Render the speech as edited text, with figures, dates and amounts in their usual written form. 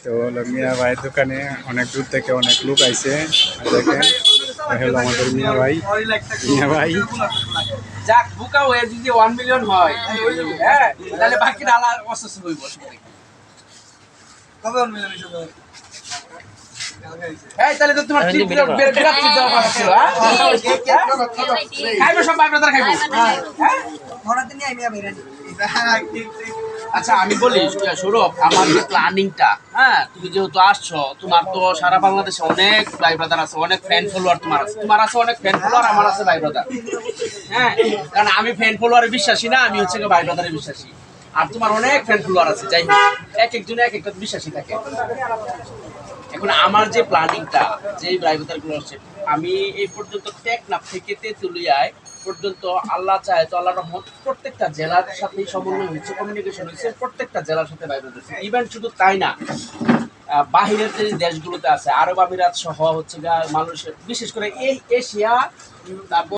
তো হলো মিয়া ভাইয়ের দোকানে অনেক দূর থেকে অনেক লোক আইছে। দেখেন হলো আমাদের মিয়া ভাই। মিয়া ভাই যাক বুকা হয়ে যদি 1 মিলিয়ন হয় হ্যাঁ তাহলে বাকি আলাদা অসুস্থ হইব কবে 1 মিলিয়ন হিসেবে এই তাহলে তো তোমার ট্রিপ বিরাট দেওয়া কথা ছিল হ্যাঁ খাইবে সব ভাই ব্রাদার খাইবো হ্যাঁ ঘোরাতে নিয়ে আইমিয়া বাইরে আচ্ছা আমি বলি সৌরভ আমার যে প্ল্যানিংটা হ্যাঁ তুমি যেহেতু আসছো তোমার তো সারা বাংলাদেশে অনেক ভাই ব্রাদার আছে অনেক ফ্যান ফলোয়ার তোমার আছে অনেক ফ্যান ফলোয়ার আমার আছে ভাই ব্রাদার হ্যাঁ কারণ আমি ফ্যান ফলোয়ারে বিশ্বাসী না আমি হচ্ছে ভাই ব্রাদারে বিশ্বাসী আর তোমার অনেক ফ্যান ফলোয়ার আছে যাই হোক এক একজনে এক একটা বিশ্বাসী থাকে এখন আমার যে প্ল্যানিংটা যে ভাই ব্রাদারগুলো আছে আমি এই পর্যন্ত টেকনাফ থেকে তেঁতুলিয়ায় পর্যন্ত আল্লাহ চায় তো আল্লাহর রহমত প্রত্যেকটা জেলার সাথেই সমন্বয় হয়েছে কমিউনিকেশন হয়েছে প্রত্যেকটা জেলার সাথে ভাই ব্রাদার ইভেন শুধু তাই না বাহিরের যে দেশগুলোতে আছে আরব আমিরাত সহ হচ্ছে মালয়েশিয়া বিশেষ করে এই এশিয়া তারপর